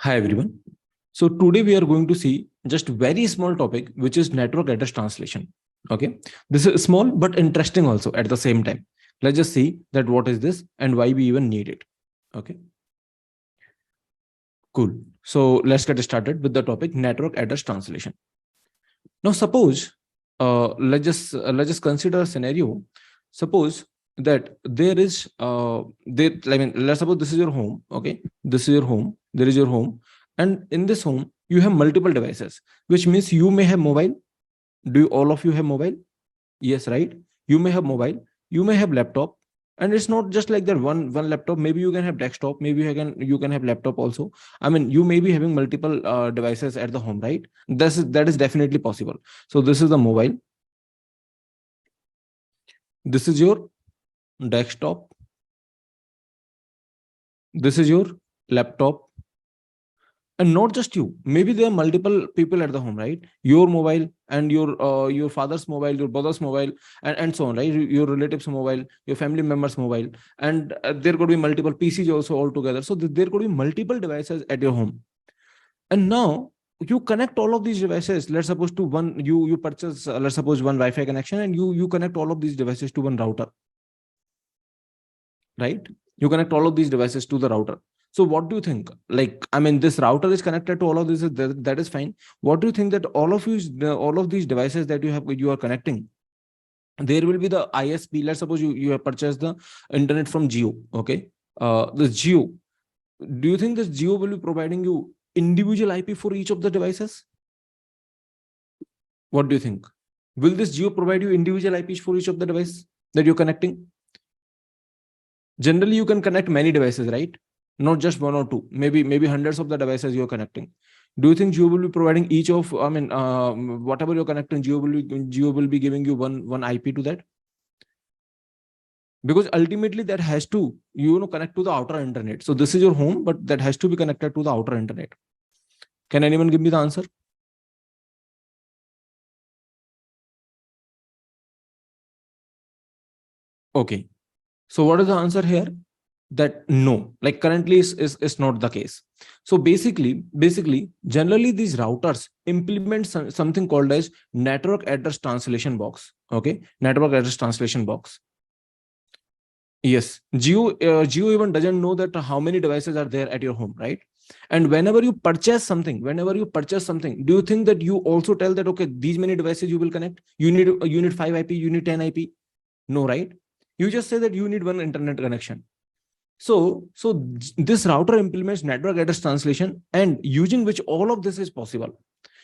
Hi everyone. So today we are going to see just very small topic which is network address translation. Okay. This is small but interesting also at the same time. Let's just see that what is this and why we even need it. Okay. Cool. So let's get started with the topic network address translation. Now suppose let's just consider a scenario. Suppose that there is let's suppose this is your home. Okay. This is your home. There is your home. And in this home, you have multiple devices, which means you may have mobile. Do all of you have mobile? Yes, right? You may have mobile, you may have laptop, and it's not just like that one laptop. Maybe you can have desktop, maybe you can have laptop also. I mean, you may be having multiple devices at the home, right? That is definitely possible. So this is the mobile, this is your desktop, this is your laptop, and not just you, maybe there are multiple people at the home, right? Your mobile and your father's mobile, your brother's mobile, and so on, right? Your relatives mobile, your family members mobile, and there could be multiple PCs also all together. So there could be multiple devices at your home. And now you connect all of these devices. Let's suppose to one, you purchase let's suppose one Wi-Fi connection, and you connect all of these devices to one router, right? You connect all of these devices to the router. So what do you think? Like, I mean, this router is connected to all of this. That is fine. What do you think that all of these devices that you are connecting, there will be the ISP. Let's suppose you have purchased the internet from Jio. Okay, the Jio. Do you think this Jio will be providing you individual IP for each of the devices? What do you think? Will this Jio provide you individual IPs for each of the device that you're connecting? Generally, you can connect many devices, right? Not just one or two, maybe hundreds of the devices you're connecting. Do you think Jio will be providing each of, I mean, whatever you're connecting, Jio will be giving you one IP to that? Because ultimately that has to, connect to the outer internet. So this is your home, but that has to be connected to the outer internet. Can anyone give me the answer? Okay. So what is the answer here? That no, like currently is not the case. So basically generally these routers implement something called as network address translation box. Okay, network address translation box. Yes, Geo even doesn't know that how many devices are there at your home, right? And whenever you purchase something, do you think that you also tell that, okay, these many devices you will connect, you need 5 IP, you need 10 IP? No, right? You just say that you need one internet connection. So this router implements network address translation, and using which all of this is possible.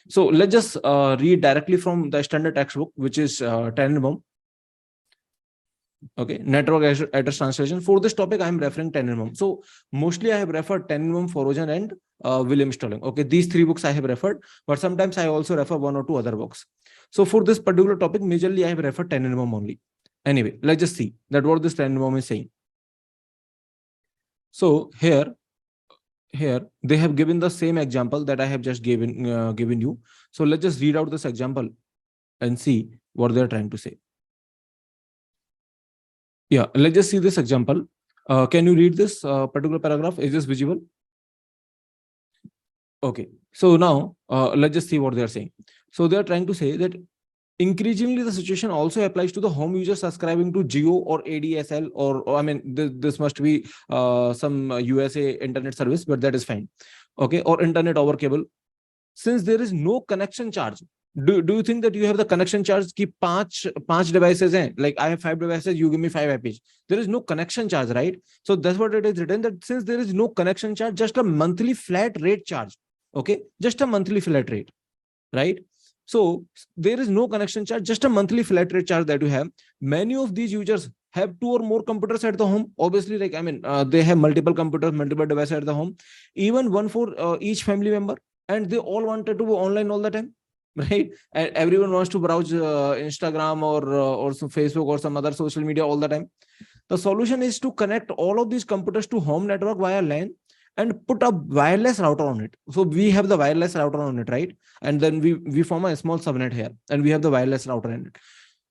So let's just read directly from the standard textbook, which is Tenenbaum. Okay, network address translation. For this topic, I am referring Tenenbaum. So mostly I have referred Tenenbaum, Forojan, and William Stirling. Okay, these three books I have referred, but sometimes I also refer one or two other books. So for this particular topic, majorly I have referred Tenenbaum only. Anyway, let's just see that what this Tenenbaum is saying. So here they have given the same example that I have just given you. So let's just read out this example and see what they're trying to say. Yeah, let's just see this example. Can you read this particular paragraph? Is this visible? Okay. So now let's just see what they're saying. So they're trying to say that increasingly the situation also applies to the home users subscribing to Geo or ADSL, or I mean, this must be some USA internet service, but that is fine. Okay, or internet over cable. Since there is no connection charge, do you think that you have the connection charge? Keep five devices in, like I have 5 devices, you give me 5 IPs. There is no connection charge, right? So that's what it is written, that since there is no connection charge, just a monthly flat rate charge. Okay, just a monthly flat rate, right? So there is no connection charge, just a monthly flat rate charge that you have. Many of these users have 2 or more computers at the home. Obviously, like, I mean, they have multiple computers, multiple devices at the home, even one for each family member, and they all wanted to go online all the time, right? And everyone wants to browse Instagram or some Facebook or some other social media all the time. The solution is to connect all of these computers to home network via LAN and put a wireless router on it. So we have the wireless router on it, right? And then we form a small subnet here, and we have the wireless router in it.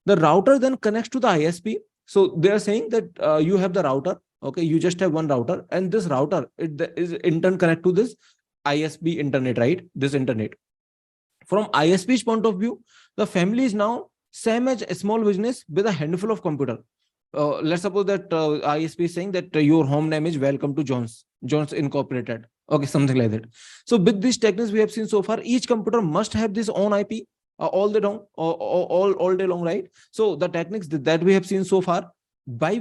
The router then connects to the ISP. So they are saying that you have the router. Okay, you just have one router, and this router, it is in turn connect to this ISP internet, right? This internet. From ISP's point of view, the family is now same as a small business with a handful of computer. Let's suppose that ISP is saying that your home name is Welcome to Jones Incorporated. Okay, something like that. So with these techniques we have seen so far, each computer must have this own IP all day long, all day long, right? So the techniques that we have seen so far, by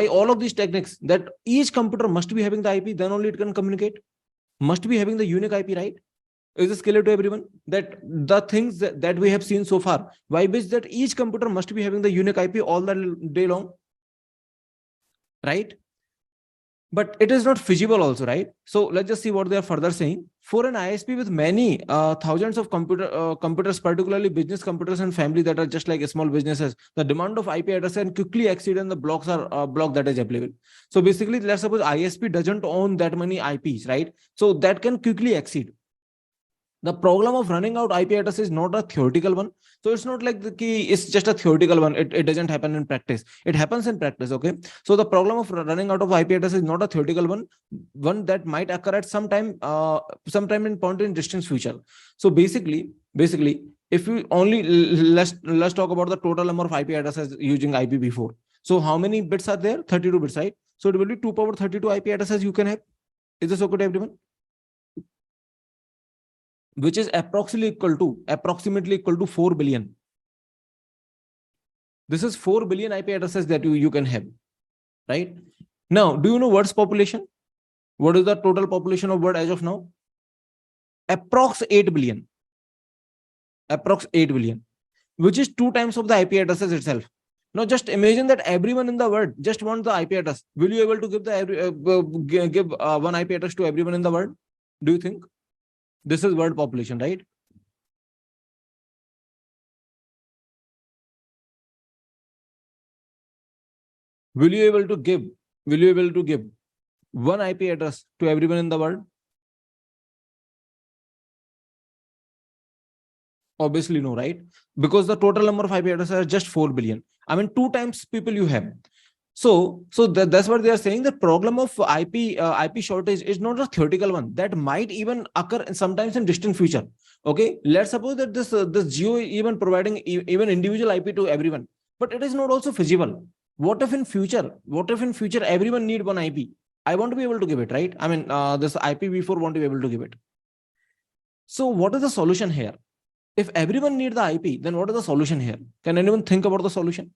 all of these techniques, that each computer must be having the IP, then only it can communicate. Must be having the unique IP, right? Is this clear to everyone? That the things that we have seen so far, why which that each computer must be having the unique IP all the day long, right? But it is not feasible also, right? So let's just see what they are further saying. For an ISP with many thousands of computers, particularly business computers and family that are just like small businesses, the demand of IP address can quickly exceed and the blocks are block that is available. So basically, let's suppose ISP doesn't own that many IPs, right? So that can quickly exceed. The problem of running out IP address is not a theoretical one. So it's not like the key is just a theoretical one. It doesn't happen in practice. It happens in practice. Okay. So the problem of running out of IP address is not a theoretical one that might occur at sometime in point in distant future. So basically, if we only let's talk about the total number of IP addresses using IPv4. So how many bits are there? 32 bits, right? So it will be 2 power 32 IP addresses you can have. Is this okay to everyone? Which is approximately equal to 4 billion. This is 4 billion IP addresses that you can have, right? Now, do you know word's population? What is the total population of word as of now? Approx 8 billion. Approx 8 billion, which is 2 times of the IP addresses itself. Now, just imagine that everyone in the world just wants the IP address. Will you able to give one IP address to everyone in the world? Do you think? This is world population, right? Will you able to give one IP address to everyone in the world? Obviously no, right? Because the total number of IP addresses are just 4 billion. I mean, 2 times people you have. So that's what they are saying. The problem of IP shortage is not a theoretical one that might even occur sometimes in distant future. Okay, let's suppose that this Jio even providing even individual IP to everyone, but it is not also feasible. What if in future everyone need one IP? I want to be able to give it, right? I mean, this IPv4 want to be able to give it. So what is the solution here? If everyone need the IP, then what is the solution here? Can anyone think about the solution?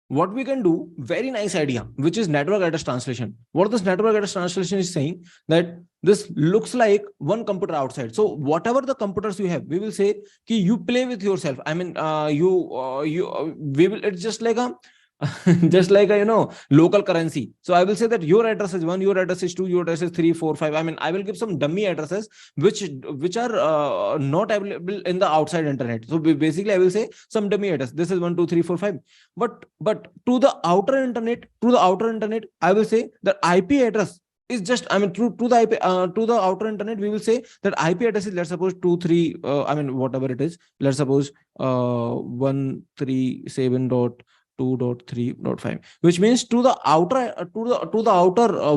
What we can do, very nice idea, which is network address translation. What this network address translation is saying, that this looks like one computer outside. So whatever the computers you have, we will say ki you play with yourself. I mean, we will, it's just like a just like a local currency. So I will say that your address is 1, your address is 2, your address is 3, 4, 5. I mean, I will give some dummy addresses which are not available in the outside internet. So basically I will say some dummy address. This is 1, 2, 3, 4, 5. But to the outer internet, I will say that IP address is just, I mean, to the IP to the outer internet, we will say that IP address is, let's suppose 2, 3, I mean, whatever it is, let's suppose 137.2.3.5, which means to the outer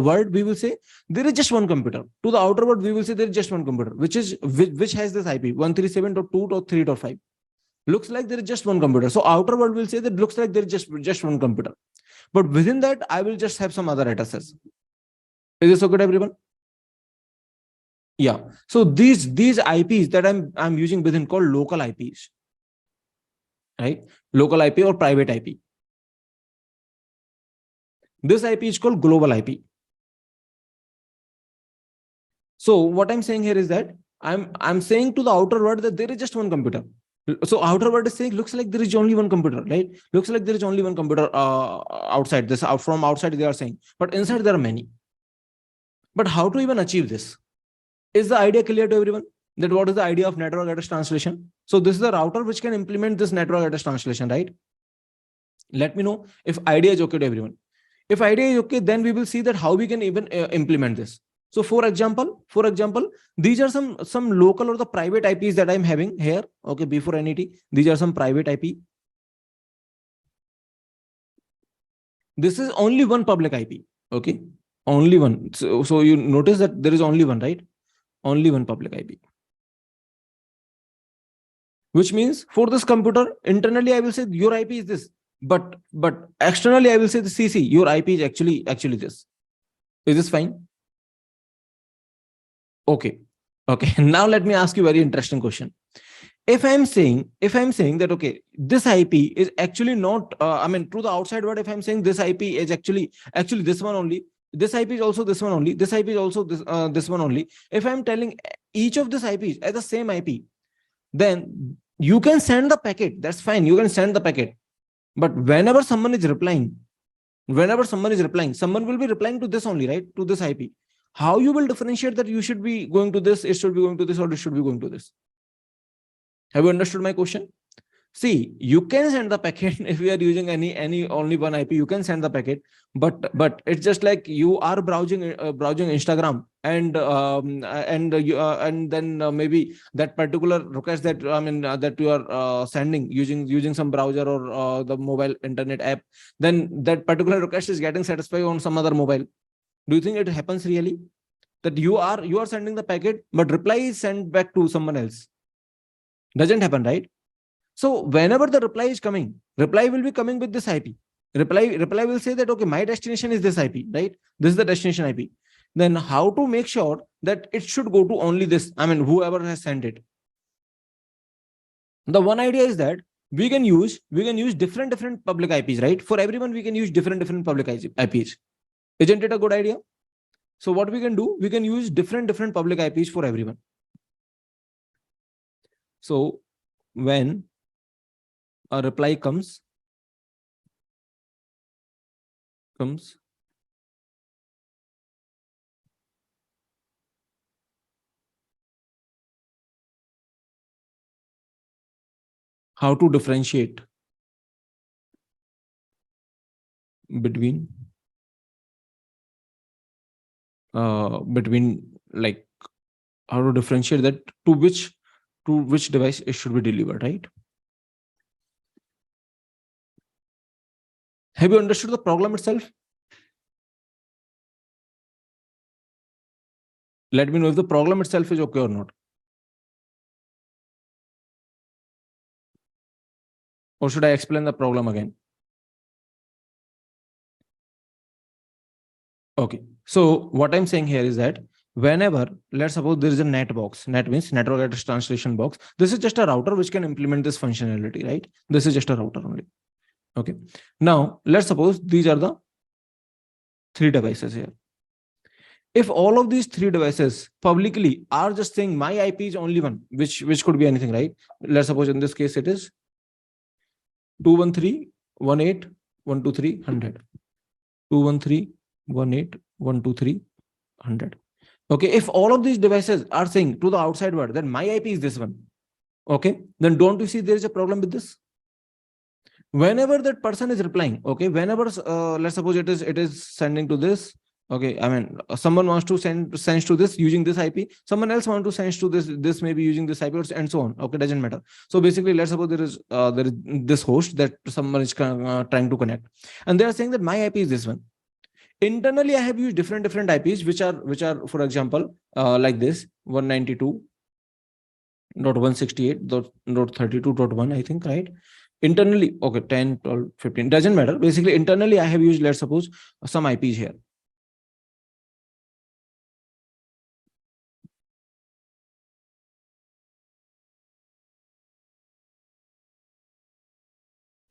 world, we will say there is just one computer. To the outer world, we will say there is just one computer, which has this IP 137.2.3.5. Looks like there is just one computer. So outer world will say that looks like there is just one computer. But within that, I will just have some other addresses. Is this okay, everyone? Yeah. So these IPs that I'm using within called local IPs, right? Local IP or private IP. This IP is called global IP. So what I'm saying here is that I'm saying to the outer world that there is just one computer. So outer world is saying looks like there is only one computer, right? Looks like there is only one computer outside. This from outside they are saying, but inside there are many. But how to even achieve this? Is the idea clear to everyone? That what is the idea of network address translation? So this is the router which can implement this network address translation, right? Let me know if idea is okay to everyone. If idea is okay, then we will see that how we can even implement this. So for example, these are some local or the private IPs that I'm having here. Okay, before NET, these are some private IP. This is only one public IP. Okay, only one. So you notice that there is only one, right? Only one public IP. Which means for this computer, internally I will say your IP is this, but externally I will say the CC, your IP is actually this. Is this fine? Okay. Okay. Now let me ask you a very interesting question. If I'm saying that okay, this IP is actually not I mean to the outside world, if I'm saying this IP is actually this one only, this IP is also this one only, this IP is also this one only. If I'm telling each of these IPs as the same IP, then you can send the packet. That's fine. You can send the packet. But whenever someone is replying, someone will be replying to this only, right? To this IP. How you will differentiate that you should be going to this, it should be going to this, or it should be going to this? Have you understood my question? See, you can send the packet if you are using any only one IP. You can send the packet, but it's just like you are browsing Instagram, and then maybe that particular request that that you are sending using some browser or the mobile internet app, then that particular request is getting satisfied on some other mobile. Do you think it happens really that you are sending the packet, but reply is sent back to someone else? Doesn't happen, right? So whenever the reply is coming, reply will be coming with this IP. Reply will say that okay, my destination is this IP, right? This is the destination IP. Then how to make sure that it should go to only this? I mean, whoever has sent it. The one idea is that we can use different public IPs, right? For everyone, we can use different public IPs. Isn't it a good idea? So what we can do, we can use different public IPs for everyone. So when a reply comes how to differentiate between like how to differentiate that to which device it should be delivered, right? Have you understood the problem itself? Let me know if the problem itself is okay or not. Or should I explain the problem again? Okay. So what I'm saying here is that whenever, let's suppose there is a net box, net means network address translation box. This is just a router which can implement this functionality, right? This is just a router only. Okay. Now let's suppose these are the three devices here. If all of these three devices publicly are just saying my IP is only one, which could be anything, right? Let's suppose in this case it is 213.18123.100. 213.18123.100. Okay, if all of these devices are saying to the outside world that my IP is this one, okay, then don't you see there is a problem with this? Whenever that person is replying, okay, whenever let's suppose it is sending to this, okay, I mean someone wants to sends to this using this IP, someone else wants to send to this maybe using this IP, and so on. Okay, doesn't matter. So basically, let's suppose there is this host that someone is trying to connect, and they are saying that my IP is this one. Internally, I have used different IPs which are for example like this 192.168.32.1, I think, right? Internally, okay, 10, 12, 15, doesn't matter. Basically, internally, I have used, let's suppose, some IPs here.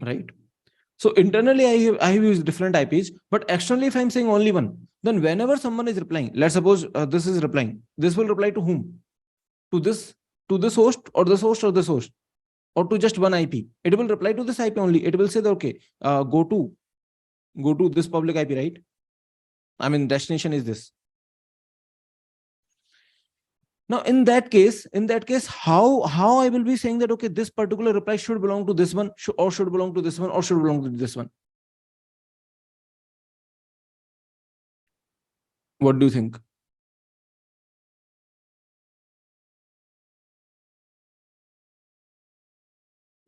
Right? So internally, I have used different IPs, but externally, if I'm saying only one, then whenever someone is replying, let's suppose this is replying, this will reply to whom? To this host, or this host, or this host, or to just one IP. It will reply to this IP only. It will say that okay, go to this public IP, right? I mean, destination is this. Now, in that case, how I will be saying that okay, this particular reply should belong to this one, or should belong to this one, or should belong to this one? What do you think?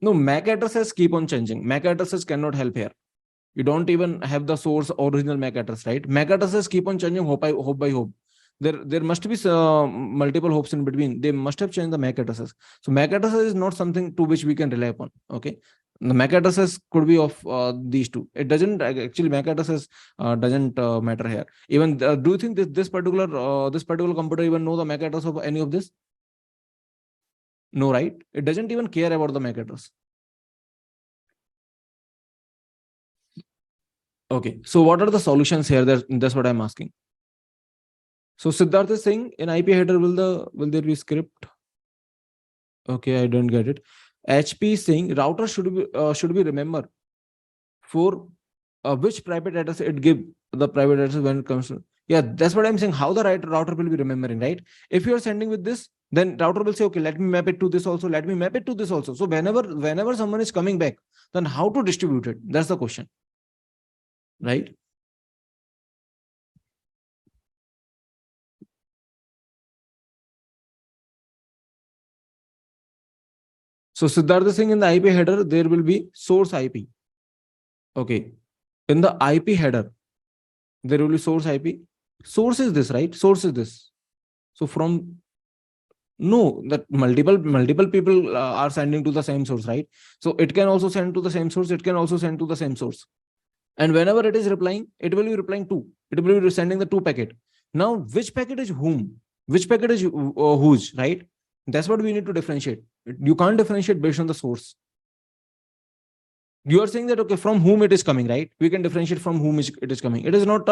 No, MAC addresses keep on changing. MAC addresses cannot help here. You don't even have the source original MAC address, right? MAC addresses keep on changing hop by hop. There must be multiple hops in between. They must have changed the MAC addresses. So MAC addresses is not something to which we can rely upon. Okay, the MAC addresses could be of these two. It doesn't actually, MAC addresses doesn't matter here. Even do you think this particular computer even know the MAC address of any of this? No, right? It doesn't even care about the MAC address. Okay, so what are the solutions here? That's what I'm asking. So Siddharth is saying in IP header will there be script? Okay, I don't get it. HP is saying router should be remember for which private address it give the private address when it comes to. Yeah, that's what I'm saying. How the router will be remembering, right? If you are sending with this, then router will say, okay, let me map it to this also. Let me map it to this also. So whenever someone is coming back, then how to distribute it? That's the question, right? So Siddharth is saying in the IP header, there will be source IP. Okay. In the IP header, there will be source IP. Source is this, right? Source is this. So from no, that multiple people are sending to the same source, right? So it can also send to the same source. It can also send to the same source. And whenever it is replying, it will be replying to. It will be sending the two packet. Now, which packet is whom? Which packet is whose, right? That's what we need to differentiate. You can't differentiate based on the source. You are saying that, okay, from whom it is coming, right? We can differentiate from whom it is coming. It is not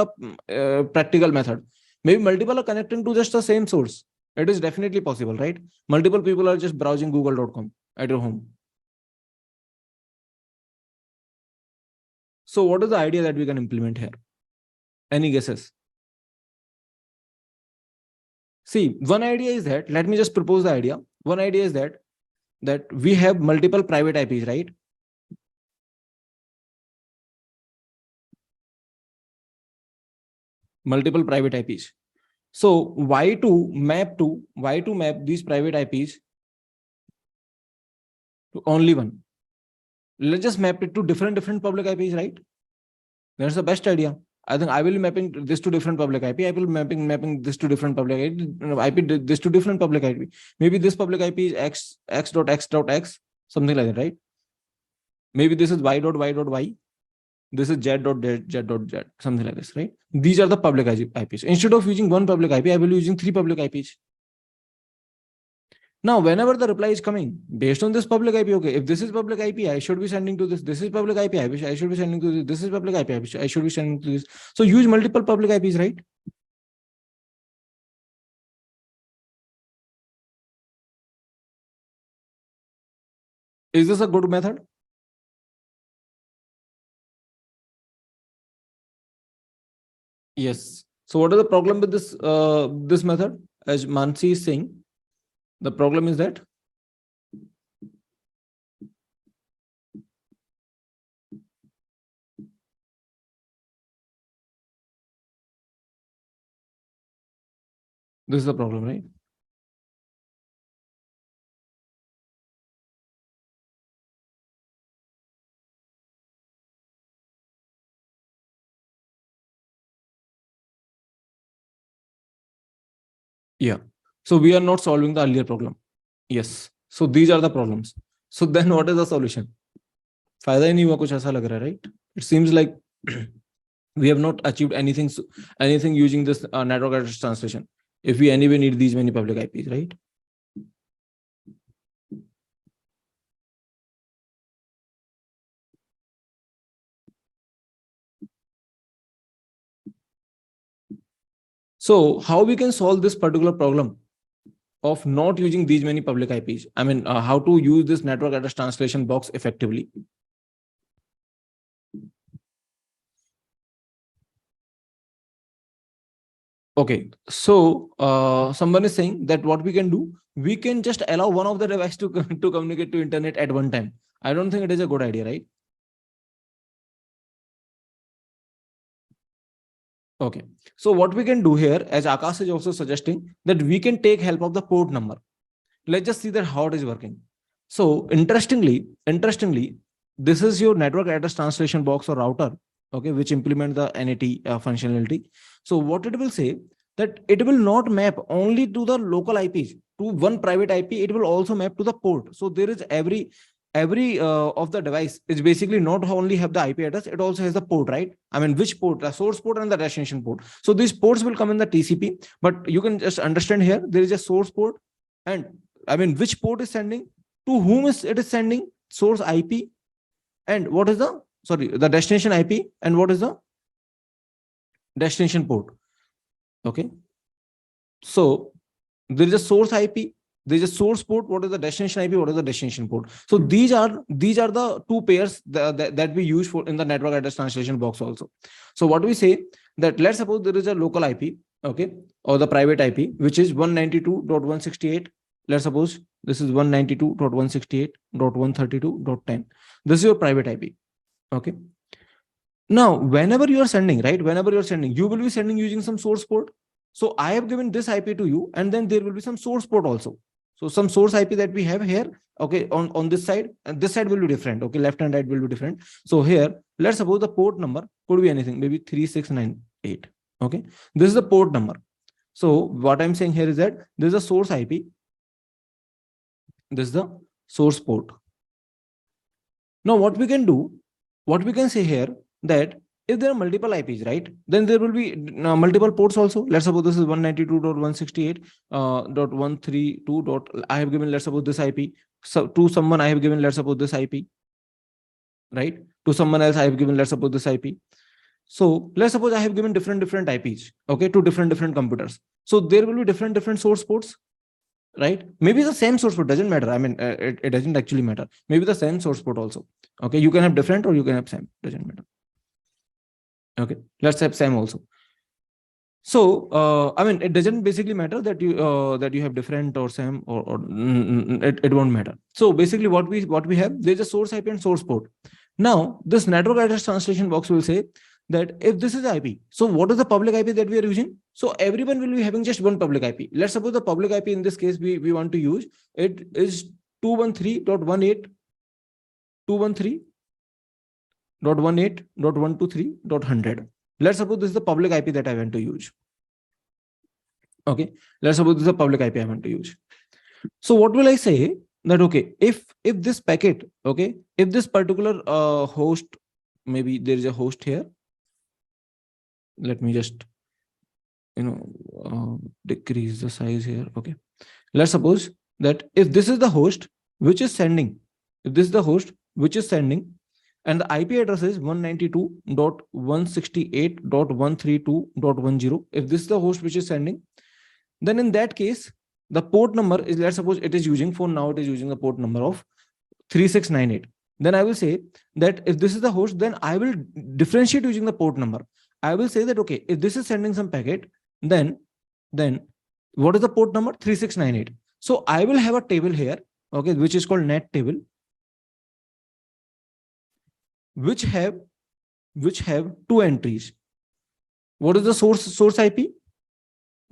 a practical method. Maybe multiple are connecting to just the same source. It is definitely possible, right? Multiple people are just browsing google.com at your home. So what is the idea that we can implement here? Any guesses? See, one idea is that, let me just propose the idea. One idea is that we have multiple private IPs, right? Multiple private IPs. So why to map these private IPs to only one? Let's just map it to different public IPs, right? That's the best idea. I think I will be mapping this to different public IP. I will be mapping this to different public IP, this to different public IP. Maybe this public IP is x.x.x, something like that, right? Maybe this is y.y.y. This is z.z.z, something like this, right? These are the public IPs. Instead of using one public IP, I will be using three public IPs. Now, whenever the reply is coming based on this public IP, okay, if this is public IP, I should be sending to this. This is public IP, I should be sending to this. This is public IP, I should be sending to this. So use multiple public IPs, right? Is this a good method? Yes. So what is the problem with this method? As Mansi is saying, the problem is that this is the problem, right? Yeah. So we are not solving the earlier problem. Yes. So these are the problems. So then what is the solution? फायदा ही नहीं हुआ कुछ ऐसा लग रहा है, right? It seems like we have not achieved anything using this network address translation if we anyway need these many public IPs, right? So how we can solve this particular problem of not using these many public IPs? I mean, how to use this network address translation box effectively? Okay, so someone is saying that what we can do, we can just allow one of the device to communicate to internet at one time. I don't think it is a good idea, right? Okay, so what we can do here, as Akash is also suggesting, that we can take help of the port number. Let's just see that how it is working. So interestingly, this is your network address translation box or router. okay, which implement the NAT functionality. So what it will say, that it will not map only to the local IPs, to one private IP, it will also map to the port. So there is every of the device is basically not only have the IP address, it also has the port, right? I mean, which port? The source port and the destination port. So these ports will come in the TCP, but you can just understand here, there is a source port, and I mean, which port is sending, to whom is it is sending, source IP, and what is the, sorry, the destination IP, and what is the destination port. Okay. So there is a source IP, there is a source port, what is the destination IP, what is the destination port. So these are the two pairs that we use for in the network address translation box also. So what we say, that let's suppose there is a local IP, okay, or the private IP, which is 192.168. Let's suppose this is 192.168.132.10. This is your private IP. Okay. Now, whenever you are sending, right, whenever you're sending, you will be sending using some source port. So I have given this IP to you, and then there will be some source port also. So some source IP that we have here, okay, on this side, and this side will be different. Okay, left and right will be different. So here, let's suppose the port number could be anything, maybe 3698. Okay, this is the port number. So what I'm saying here is that this is a source IP. This is the source port. Now, what we can do, what we can say here, that if there are multiple IPs, right, then there will be multiple ports also. Let's suppose this is 192.168.132. I have given, let's suppose, this IP. So to someone I have given, let's suppose, this IP, right? To someone else I have given, let's suppose, this IP. So let's suppose I have given different IPs, okay, to different computers. So there will be different source ports, right? Maybe the same source port, doesn't matter. I mean, it doesn't actually matter. Maybe the same source port also. Okay, you can have different or you can have same, doesn't matter. Okay, let's have same also. So I mean, it doesn't basically matter that you have different or same, or it won't matter. So basically what we have, there's a source IP and source port. Now this network address translation box will say that if this is IP, so what is the public IP that we are using? So everyone will be having just one public IP. Let's suppose the public IP in this case we want to use, it is 213.1.8.1.18.123.100. Let's suppose this is the public IP that I want to use. Okay, let's suppose this is the public IP I want to use. So what will I say, that okay, if this packet, okay, if this particular host, maybe there is a host here. Let me just decrease the size here. Okay, let's suppose that if this is the host which is sending, if this is the host which is sending, and the IP address is 192.168.132.10. If this is the host which is sending, then in that case, the port number is, let's suppose it is using, for now it is using the port number of 3698. Then I will say that if this is the host, then I will differentiate using the port number. I will say that, okay, if this is sending some packet, then what is the port number? 3698. So I will have a table here, okay, which is called net table, which have two entries. What is the source IP?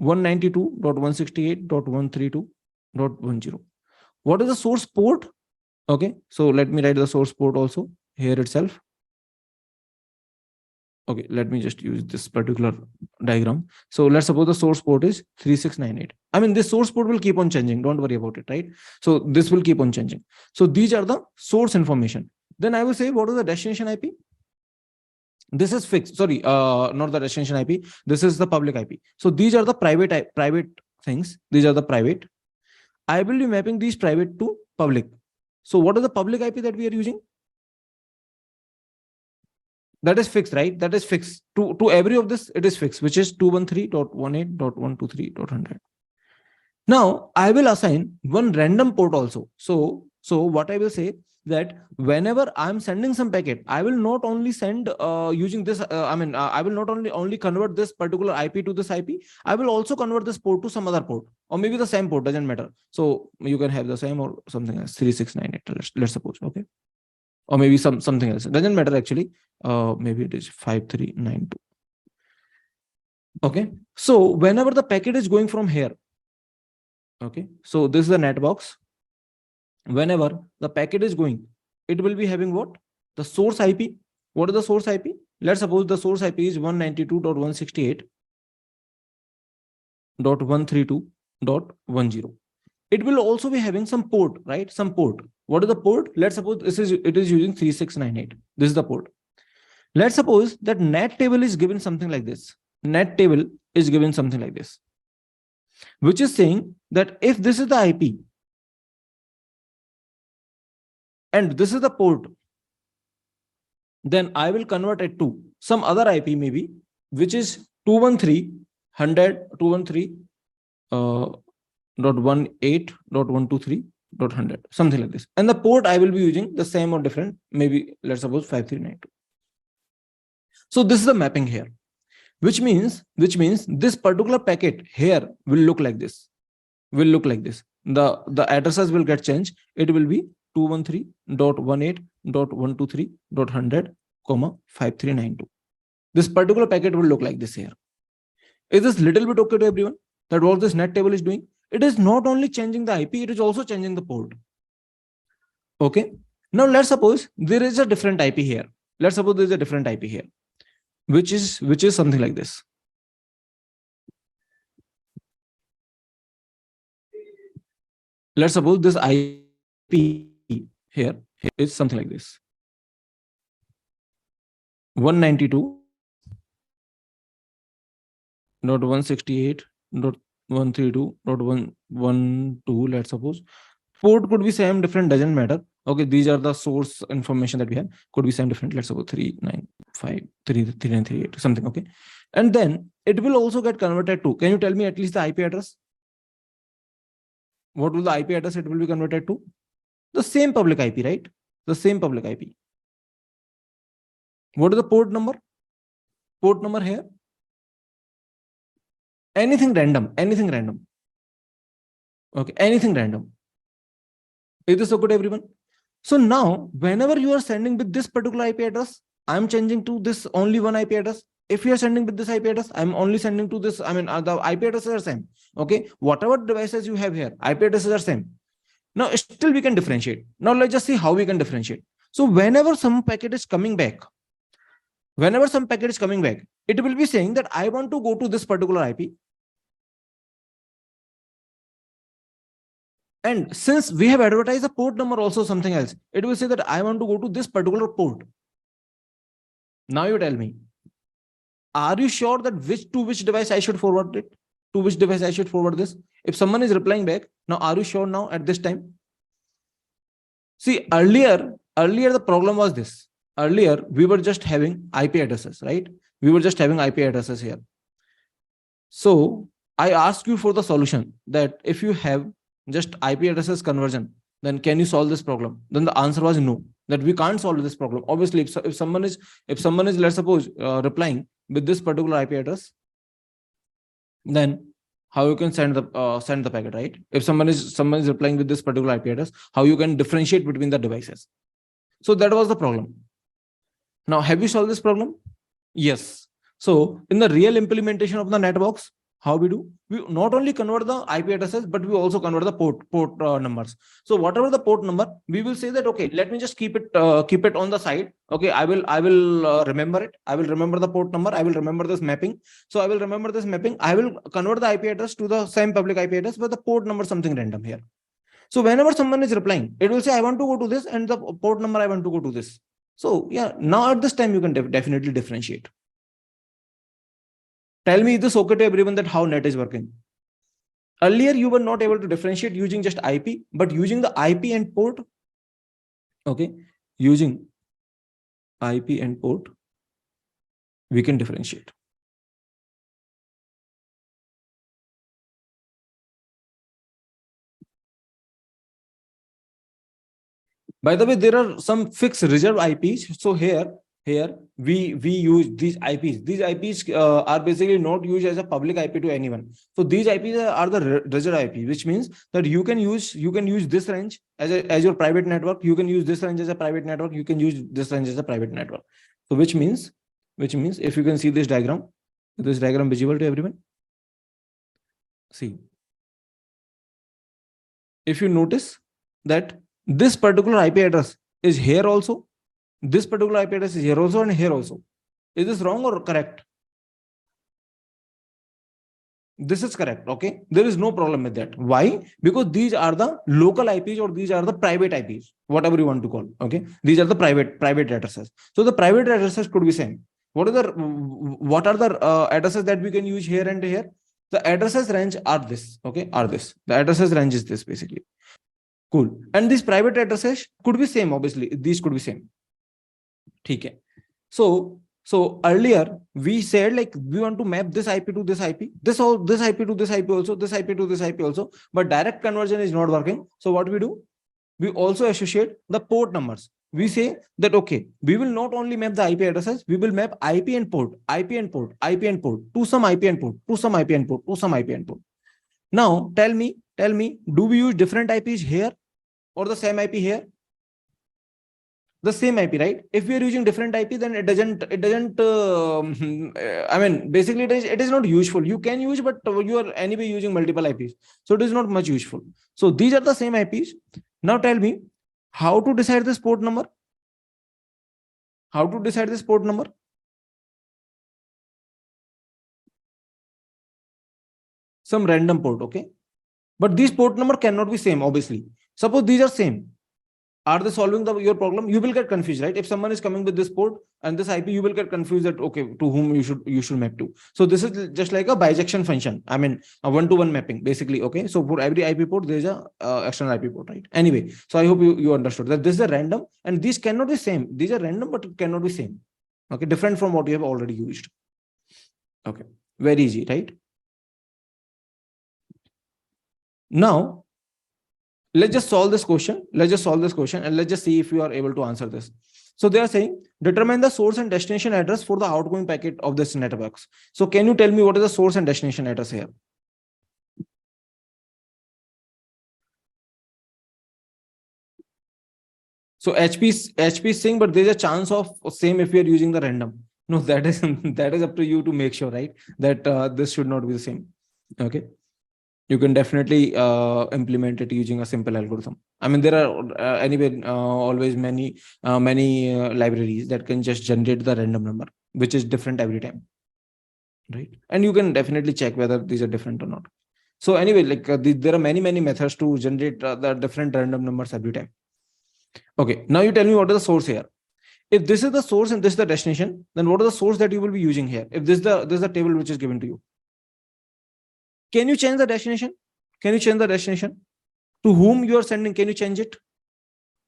192.168.132.10. What is the source port? Okay, so let me write the source port also here itself. Okay, let me just use this particular diagram. So let's suppose the source port is 3698. I mean, this source port will keep on changing. Don't worry about it, right? So this will keep on changing. So these are the source information. Then I will say, what is the destination IP? This is fixed. Sorry, not the destination IP. This is the public IP. So these are the private things. These are the private. I will be mapping these private to public. So what is the public IP that we are using? That is fixed, right? That is fixed. To every of this, it is fixed, which is 213.18.123.100. Now I will assign one random port also. So what I will say, that whenever I'm sending some packet, I will not only send using this. I will not only convert this particular IP to this IP. I will also convert this port to some other port, or maybe the same port. Doesn't matter. So you can have the same or something else. 3698. Let's suppose. Okay, or maybe something else. It doesn't matter actually. Maybe it is 5392. Okay. So whenever the packet is going from here. Okay. So this is the net box. Whenever the packet is going, it will be having what? The source IP. What is the source IP? let's suppose the source IP is 192.168.132.10. It will also be having some port, right? Some port. What is the port? Let's suppose it is using 3698. This is the port. Let's suppose that net table is given something like this. Net table is given something like this, which is saying that if this is the IP and this is the port, then I will convert it to some other IP maybe, which is 213.100.118.123.100, something like this. And the port I will be using the same or different, maybe let's suppose 5392. So this is the mapping here, which means this particular packet here will look like this, The addresses will get changed. It will be 213.18.123.100, 5392. This particular packet will look like this here. Is this little bit okay to everyone? That what this net table is doing? It is not only changing the IP, it is also changing the port. Okay. Now let's suppose there is a different IP here. Let's suppose there is a different IP here, which is something like this. Let's suppose this IP here is something like this. 192.168.132.112, let's suppose. Port could be same, different, doesn't matter. Okay, these are the source information that we have. Could be same, different. Let's suppose 395.33938, something. Okay, and then it will also get converted to. Can you tell me at least the IP address? What will the IP address it will be converted to? The same public IP, right? The same public IP. What is the port number? Port number here. Anything random. Okay, anything random. Is this okay to everyone? So now, whenever you are sending with this particular IP address, I'm changing to this only one IP address. If you are sending with this IP address, I'm only sending to this. I mean, the IP addresses are same. Okay, whatever devices you have here, IP addresses are same. Now, still we can differentiate. Now, let's just see how we can differentiate. So, whenever some packet is coming back, it will be saying that I want to go to this particular IP. And since we have advertised the port number also something else, it will say that I want to go to this particular port. Now you tell me, are you sure that which device I should forward it? To which device I should forward this? If someone is replying back, now are you sure now at this time? See, earlier the problem was this. Earlier, we were just having IP addresses, right? We were just having IP addresses here. So I asked you for the solution that if you have just IP addresses conversion, then can you solve this problem? Then the answer was no, that we can't solve this problem. Obviously, if someone is, let's suppose, replying with this particular IP address, then how you can send the packet, right? If someone is replying with this particular IP address, how you can differentiate between the devices? So that was the problem. Now, have you solved this problem? Yes. So in the real implementation of the NetBox, how we do? We not only convert the IP addresses, but we also convert the port numbers. So whatever the port number, we will say that, okay, let me just keep it on the side. Okay, I will remember it. I will remember the port number. I will remember this mapping. So I will remember this mapping. I will convert the IP address to the same public IP address, but the port number something random here. So whenever someone is replying, it will say I want to go to this, and the port number I want to go to this. So yeah, now at this time you can definitely differentiate. Tell me, is this okay to everyone that how net is working? Earlier, you were not able to differentiate using just IP, but using the IP and port, okay, using IP and port, we can differentiate. By the way, there are some fixed reserve IPs. So here we use these IPs. These IPs are basically not used as a public IP to anyone. So these IPs are the reserve IP, which means that you can use this range as your private network. You can use this range as a private network. You can use this range as a private network. So which means if you can see this diagram visible to everyone. See, if you notice that this particular IP address is here also, this particular IP address is here also, and here also. Is this wrong or correct? This is correct. Okay. There is no problem with that. Why? Because these are the local IPs or these are the private IPs, whatever you want to call. Okay. These are the private addresses. So the private addresses could be same. What are the addresses that we can use here and here? The addresses range are this. Okay. Are this. The addresses range is this basically. Cool. And these private addresses could be same. Obviously, these could be same. Okay. So earlier we said like we want to map this IP to this IP, this IP to this IP also, this IP to this IP also, but direct conversion is not working. So what we do? We also associate the port numbers. We say that okay, we will not only map the IP addresses, we will map IP and port, IP and port, IP and port to some IP and port, to some IP and port, to some IP and port. Now tell me, do we use different IPs here or the same IP here? The same IP, right? If we are using different IP, then it doesn't I mean, basically it is not useful. You can use, but you are anyway using multiple IPs, so it is not much useful. So these are the same IPs. Now tell me how to decide this port number. How to decide this port number? Some random port, okay? But these port number cannot be same, obviously. Suppose these are same. Are they solving your problem? You will get confused, right? If someone is coming with this port and this IP, you will get confused that okay, to whom you should map to. So this is just like a bijection function. I mean, a one-to-one mapping, basically. Okay, so for every IP port, there is a external IP port, right? Anyway, so I hope you understood that this is a random, and these cannot be same. These are random, but it cannot be same. Okay, different from what you have already used. Okay, very easy, right? Now let's just solve this question. Let's just solve this question and let's just see if you are able to answer this. So they are saying determine the source and destination address for the outgoing packet of this networks. So can you tell me what is the source and destination address here? So HP is saying, but there's a chance of same if we are using the random. No, that is that is up to you to make sure, right? That this should not be the same. Okay. You can definitely implement it using a simple algorithm. I mean, there are anyway always many libraries that can just generate the random number, which is different every time, right? And you can definitely check whether these are different or not. So anyway, like there are many methods to generate the different random numbers every time. Okay, now you tell me what is the source here. If this is the source and this is the destination, then what is the source that you will be using here? If this is the table which is given to you, can you change the destination? Can you change the destination? To whom you are sending, can you change it?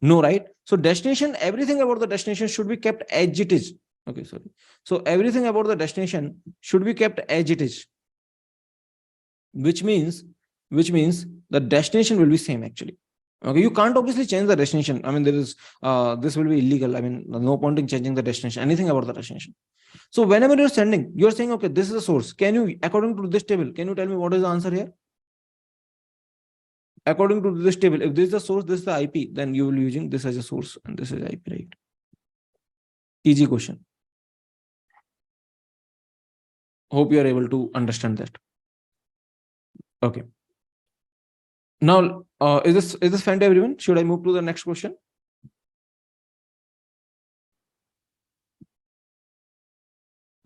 No, right? So destination, everything about the destination should be kept as it is. Okay, sorry. So everything about the destination should be kept as it is, which means the destination will be same actually. Okay, you can't obviously change the destination. I mean, there is this will be illegal. I mean, no point in changing the destination, anything about the destination. So whenever you're sending, you're saying, okay, this is a source. Can you, according to this table, can you tell me what is the answer here? According to this table, if this is the source, this is the IP, then you will be using this as a source and this is IP, right? Easy question. Hope you are able to understand that. Okay. Now, is this fine to everyone? Should I move to the next question?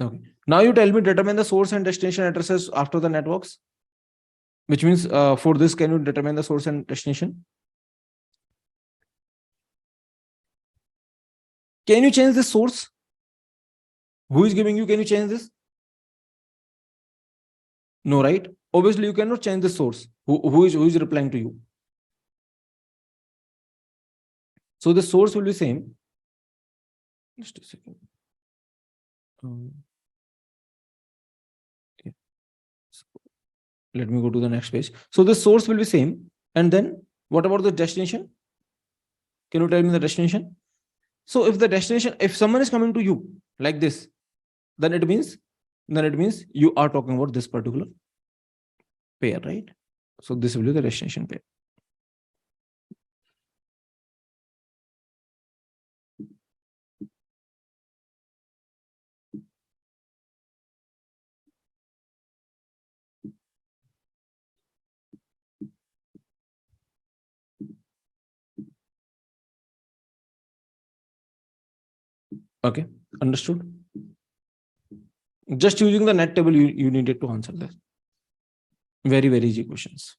Okay. Now you tell me determine the source and destination addresses after the networks, which means for this, can you determine the source and destination? Can you change the source? Who is giving you? Can you change this? No, right? Obviously, you cannot change the source. Who is replying to you? So the source will be same. Just a second. Okay. So let me go to the next page. So the source will be same. And then what about the destination? Can you tell me the destination? So if the destination, if someone is coming to you like this, then it means you are talking about this particular pair, right? So this will be the destination pair. Okay, understood. Just using the net table, you needed to answer that. Very, very easy questions,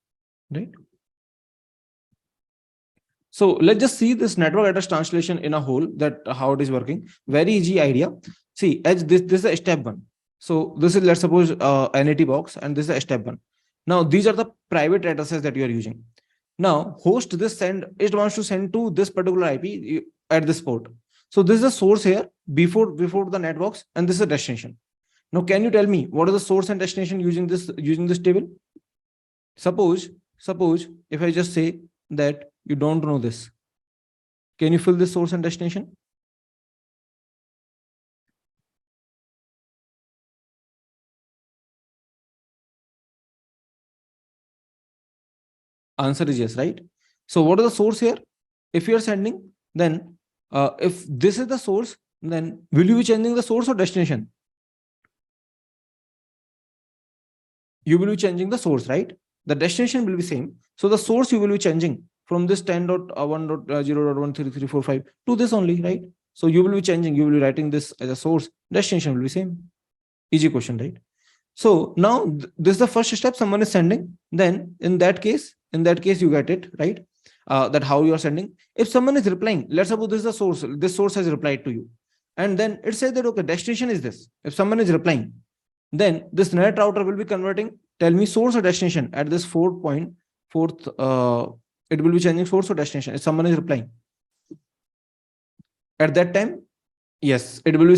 right? So let's just see this network address translation in a whole, that how it is working. Very easy idea. See, as this is a step one. So this is, let's suppose, NAT box, and this is a step one. Now these are the private addresses that you are using. Now host this send, it wants to send to this particular IP at this port. So this is the source here before the net box, and this is a destination. Now can you tell me what is the source and destination using this table? Suppose if I just say that you don't know this, can you fill this source and destination? Answer is yes, right? So what is the source here? If you are sending, then if this is the source, then will you be changing the source or destination? You will be changing the source, right? The destination will be same. So the source you will be changing from this 10.1.0.13345 to this only, right? So you will be changing, you will be writing this as a source, destination will be same. Easy question, right? So now this is the first step, someone is sending. Then in that case you get it, right? That how you are sending. If someone is replying, let's suppose this is the source, this source has replied to you. And then it says that, okay, destination is this. If someone is replying, then this net router will be converting, tell me source or destination at this 4.4th, it will be changing source or destination if someone is replying. At that time, yes, it will be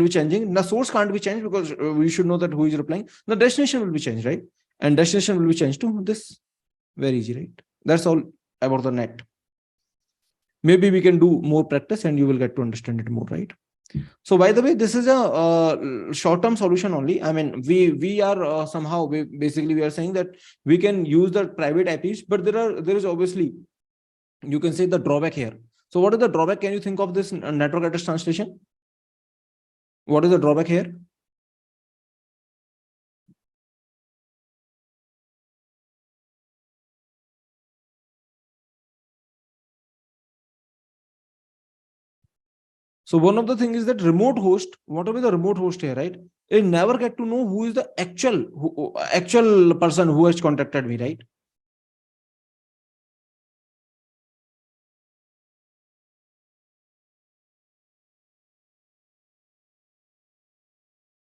changing. The source can't be changed because we should know that who is replying. The destination will be changed, right? And destination will be changed to this. Very easy, right? That's all about the net. Maybe we can do more practice and you will get to understand it more, right? So by the way, this is a short-term solution only. I mean, we are somehow basically we are saying that we can use the private IPs, but there is obviously, you can say, the drawback here. So what is the drawback? Can you think of this network address translation? What is the drawback here? So one of the things is that remote host, whatever the remote host here, right? It never get to know who is the actual person who has contacted me, right?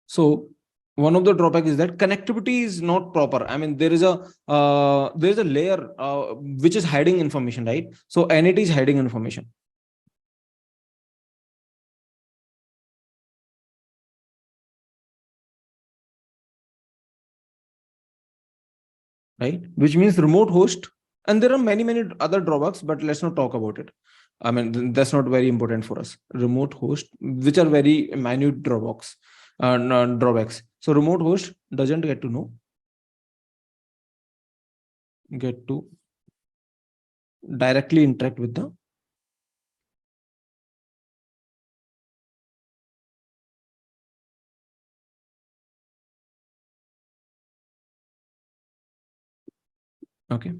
So one of the drawback is that connectivity is not proper. I mean, there is a layer which is hiding information, right? So NAT is hiding information. Right? Which means remote host, and there are many other drawbacks, but let's not talk about it. I mean, that's not very important for us. Remote host, which are very minute drawbacks. Drawbacks. So remote host doesn't get to directly interact with the okay.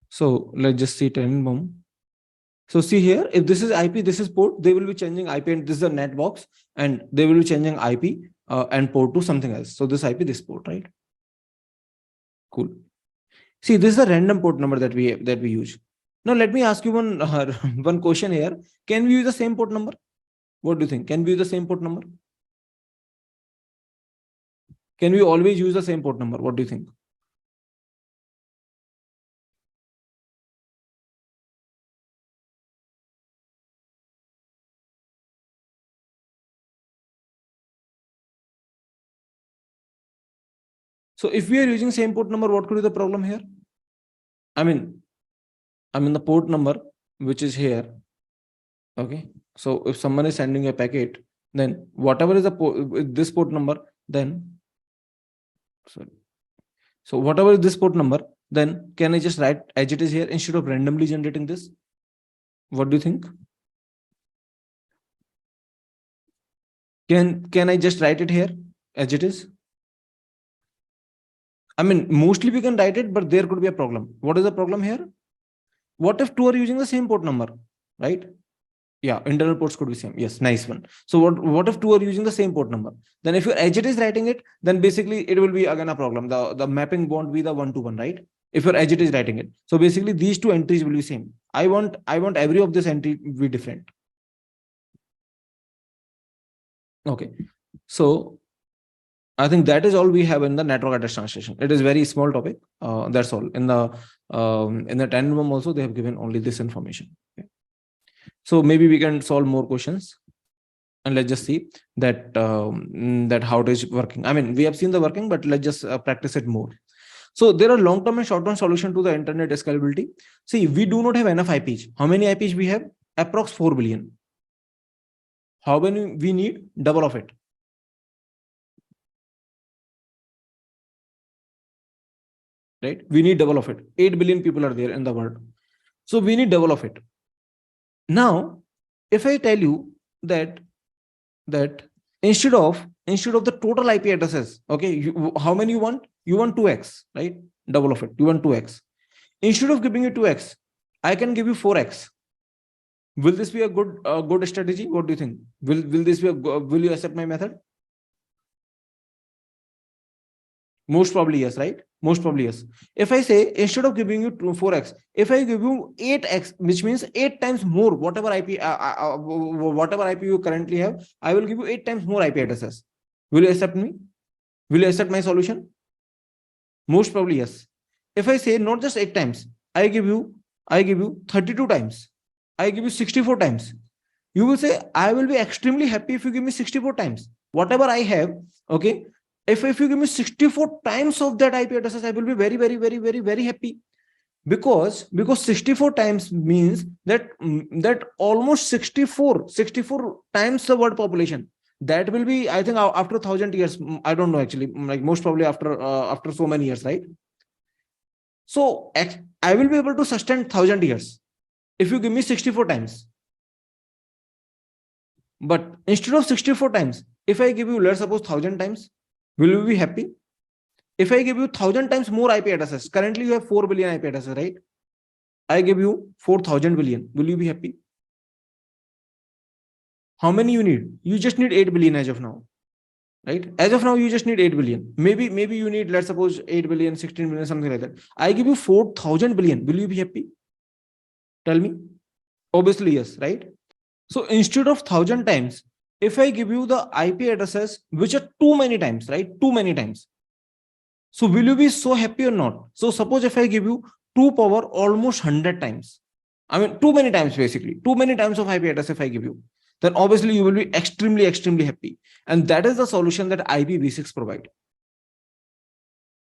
So let's just see Tenenbaum. So see here, if this is IP, this is port, they will be changing IP, and this is a net box, and they will be changing IP and port to something else. So this IP, this port, right? Cool. See, this is a random port number that we use. Now let me ask you one one question here. Can we use the same port number? What do you think? Can we use the same port number? Can we always use the same port number? What do you think? So if we are using same port number, what could be the problem here? I mean the port number which is here. Okay. So if someone is sending a packet, then whatever is this port number, then sorry. So whatever is this port number, then can I just write as it is here instead of randomly generating this? What do you think? Can I just write it here as it is? I mean, mostly we can write it, but there could be a problem. What is the problem here? What if two are using the same port number, right? Yeah, internal ports could be same. Yes, nice one. So what if two are using the same port number? Then if your agent is writing it, then basically it will be again a problem. The mapping won't be the one-to-one, right? If your agent is writing it. So basically these two entries will be same. I want every of this entry to be different. Okay. So I think that is all we have in the network address translation. It is very small topic. That's all. In the tandem also they have given only this information. Okay. So maybe we can solve more questions, and let's just see that that how it is working. I mean, we have seen the working, but let's just practice it more. So there are long-term and short-term solution to the internet scalability. See, we do not have enough IPs. How many IPs we have? Approx 4 billion. How many we need? Double of it. Right? We need double of it. 8 billion people are there in the world. So we need double of it. Now, if I tell you that instead of the total IP addresses, okay, how many you want? You want 2x, right? Double of it. You want 2x. Instead of giving you 2x, I can give you 4x. Will this be a good strategy? What do you think? Will this be will you accept my method? Most probably yes, right? Most probably yes. If I say instead of giving you 4x, if I give you 8x, which means 8 times more, whatever IP you currently have, I will give you 8 times more IP addresses. Will you accept me? Will you accept my solution? Most probably yes. If I say not just 8 times, I give you 32 times. I give you 64 times. You will say, I will be extremely happy if you give me 64 times. Whatever I have, okay, if you give me 64 times of that IP addresses, I will be very, very, very, very, very happy. Because 64 times means that almost 64 times the world population. That will be, I think, after 1,000 years. I don't know actually, like most probably after so many years, right? So I will be able to sustain 1,000 years if you give me 64 times. But instead of 64 times, if I give you, let's suppose 1,000 times, will you be happy? If I give you 1,000 times more IP addresses, currently you have 4 billion IP addresses, right? I give you 4,000 billion. Will you be happy? How many you need? You just need 8 billion as of now, right? As of now, you just need 8 billion. Maybe you need, let's suppose 8 billion, 16 billion, something like that. I give you 4,000 billion. Will you be happy? Tell me. Obviously, yes, right? So instead of 1,000 times, if I give you the IP addresses, which are too many times, right? Too many times. So will you be so happy or not? So suppose if I give you 2 power almost 100 times, I mean, too many times, basically, too many times of IP address if I give you, then obviously you will be extremely, extremely happy. And that is the solution that IPv6 provide.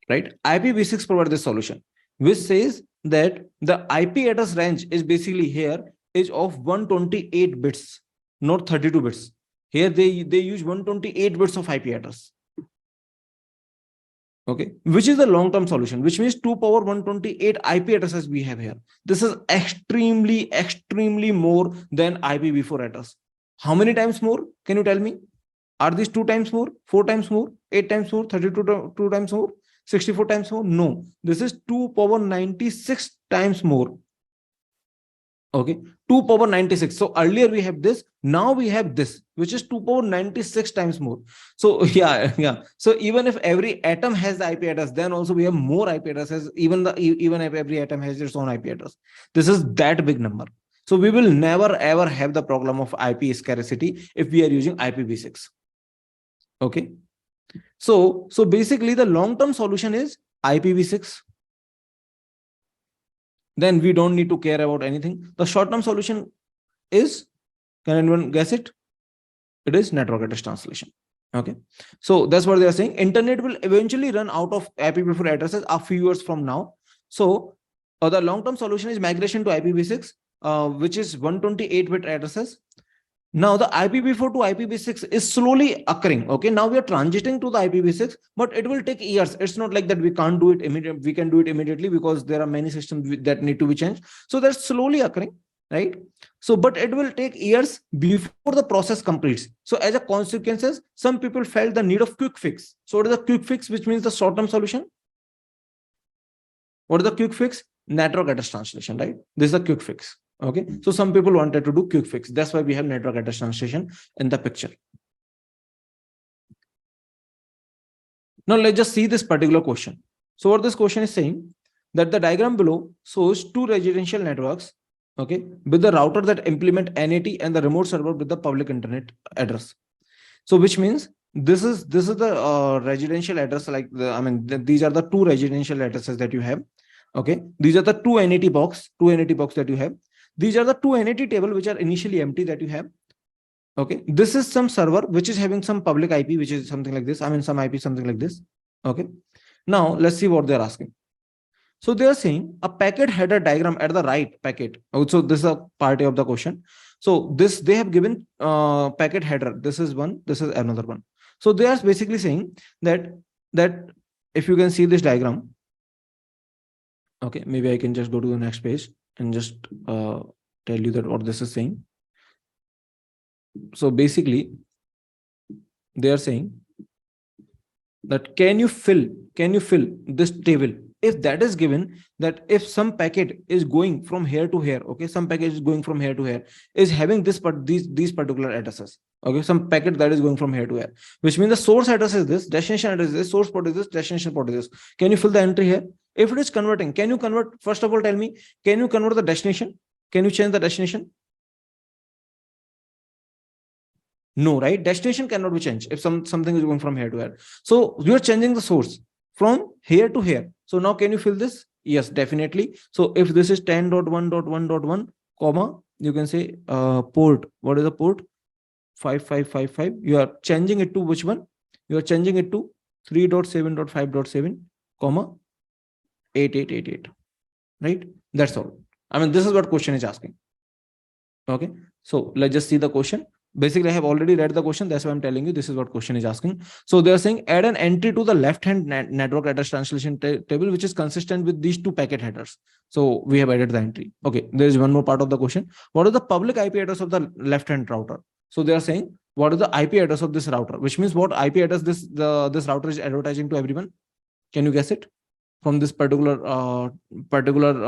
Right? IPv6 provide this solution, which says that the IP address range is basically here is of 128 bits, not 32 bits. Here they use 128 bits of IP address. Okay, which is the long-term solution, which means 2 power 128 IP addresses we have here. This is extremely, extremely more than IPv4 address. How many times more? Can you tell me? Are these 2 times more, 4 times more, 8 times more, 32 2 times more, 64 times more? No, this is 2 power 96 times more. Okay, 2 power 96. So earlier we have this, now we have this, which is 2 power 96 times more. So yeah. So even if every atom has the IP address, then also we have more IP addresses. Even if every atom has its own IP address, this is that big number. So we will never ever have the problem of IP scarcity if we are using IPv6. Okay. So basically the long-term solution is IPv6. Then we don't need to care about anything. The short-term solution is, can anyone guess it? It is network address translation. Okay. So that's what they are saying. Internet will eventually run out of IPv4 addresses a few years from now. So the long-term solution is migration to IPv6, which is 128-bit addresses. Now the IPv4 to IPv6 is slowly occurring. Okay, now we are transiting to the IPv6, but it will take years. It's not like that we can't do it immediately. We can do it immediately because there are many systems that need to be changed. So that's slowly occurring, right? So, but it will take years before the process completes. So as a consequences, some people felt the need of quick fix. So what is the quick fix, which means the short-term solution? What is the quick fix? Network address translation, right? This is the quick fix. Okay, so some people wanted to do quick fix. That's why we have network address translation in the picture. Now let's just see this particular question. So what this question is saying, that the diagram below shows two residential networks, okay, with the router that implement NAT and the remote server with the public internet address. So which means this is the residential address, like these are the two residential addresses that you have. Okay, these are the two NAT box that you have. These are the two NAT table which are initially empty that you have. Okay, this is some server which is having some public IP, which is something like this. Some IP something like this. Okay, now let's see what they're asking. So they are saying a packet header diagram at the right packet. Also, this is a part of the question. So this they have given packet header. This is one. This is another one. So they are basically saying that if you can see this diagram. Okay, maybe I can just go to the next page and just tell you that what this is saying. So basically, they are saying that can you fill this table if that is given, that if some packet is going from here to here, okay, some packet is going from here to here, is having these particular addresses. Okay, some packet that is going from here to here, which means the source address is this, destination address is this, source port is this, destination port is this. Can you fill the entry here? If it is converting, can you convert? First of all, tell me, can you convert the destination? Can you change the destination? No, right? Destination cannot be changed if something is going from here to here. So you are changing the source from here to here. So now can you fill this? Yes, definitely. So if this is 10.1.1.1, comma, you can say port. What is the port? 5555. You are changing it to which one? You are changing it to 3.7.5.7, comma 8888. Right? That's all. This is what question is asking. Okay. So let's just see the question. Basically, I have already read the question. That's why I'm telling you this is what question is asking. So they are saying add an entry to the left-hand network address translation table, which is consistent with these two packet headers. So we have added the entry. Okay, there is one more part of the question. What is the public IP address of the left-hand router? So they are saying what is the IP address of this router, which means what IP address this router is advertising to everyone. Can you guess it from this particular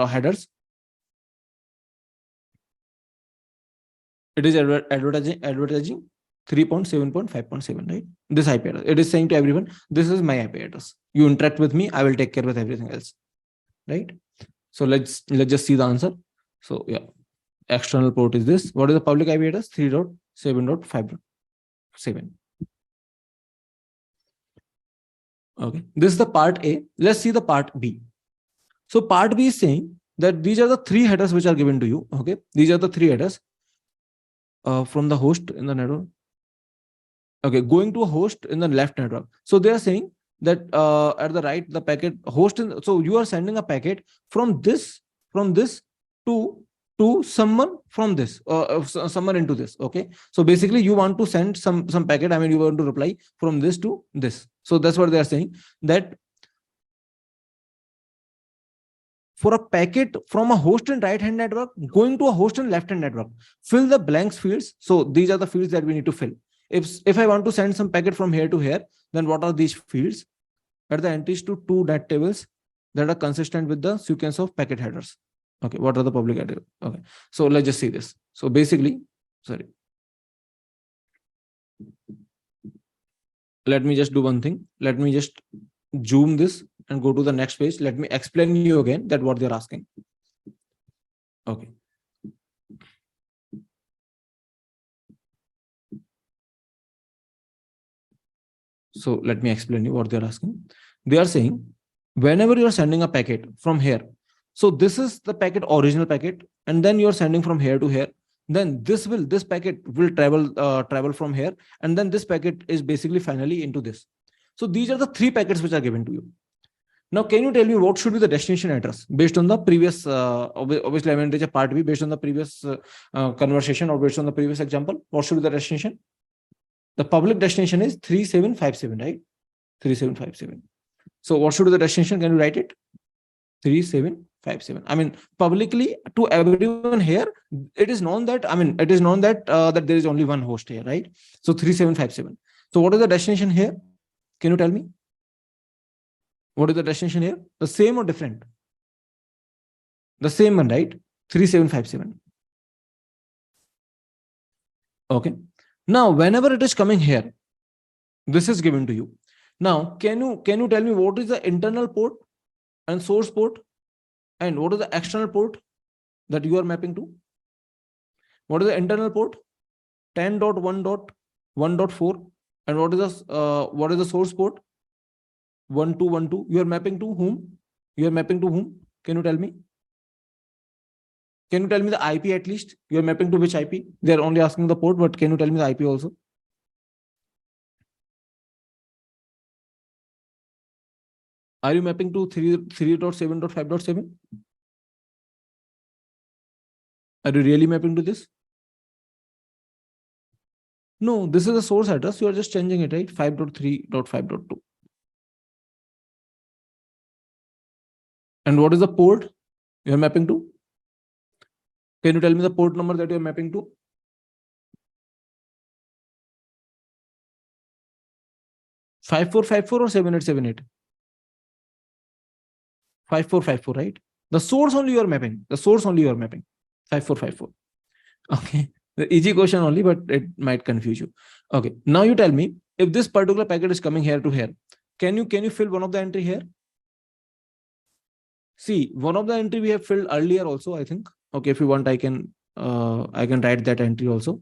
headers? It is advertising 3.7.5.7, right? This IP address. It is saying to everyone, this is my IP address. You interact with me, I will take care with everything else. Right? So let's just see the answer. So yeah, external port is this. What is the public IP address? 3.7.5.7. Okay, this is the part A. Let's see the part B. So part B is saying that these are the three headers which are given to you. Okay, these are the three headers. From the host in the network. Okay, going to a host in the left network. So they are saying that at the right, the packet host in, so you are sending a packet from this to someone from this, someone into this. Okay, so basically you want to send some packet. You want to reply from this to this. So that's what they are saying, that for a packet from a host in right hand network going to a host in left hand network, fill the blanks fields. So these are the fields that we need to fill. If I want to send some packet from here to here, then what are these fields? Are the entries to two net tables that are consistent with the sequence of packet headers. Okay, what are the public headers? Okay, so let's just see this. So basically, sorry, let me just do one thing. Let me just zoom this and go to the next page. Let me explain you again that what they're asking. Okay. So let me explain you what they're asking. They are saying whenever you're sending a packet from here, so this is the packet, original packet, and then you're sending from here to here, then this packet will travel from here, and then this packet is basically finally into this. So these are the three packets which are given to you. Now, can you tell me what should be the destination address based on the previous, obviously I mean, there's a part B based on the previous conversation or based on the previous example, what should be the destination? The public destination is 3757, right? 3757. So what should be the destination? Can you write it? 3757. Publicly to everyone here, it is known that, that there is only one host here, right? So 3757. So what is the destination here? Can you tell me? What is the destination here? The same or different? The same one, right? 3757. Okay. Now, whenever it is coming here, this is given to you. Now, can you tell me what is the internal port and source port, and what is the external port that you are mapping to? What is the internal port? 10.1.1.4. And what is the source port? 1212. You are mapping to whom? You are mapping to whom? Can you tell me? Can you tell me the IP at least? You are mapping to which IP? They are only asking the port, but can you tell me the IP also? Are you mapping to 3.7.5.7? Are you really mapping to this? No, this is the source address. You are just changing it, right? 5.3.5.2. And what is the port you are mapping to? Can you tell me the port number that you are mapping to? 5454 or 7878? 5454, right? The source only you are mapping. The source only you are mapping. 5454. Okay. The easy question only, but it might confuse you. Okay. Now you tell me, if this particular packet is coming here to here, can you fill one of the entry here? See, one of the entry we have filled earlier also, I think. Okay, if you want, I can write that entry also.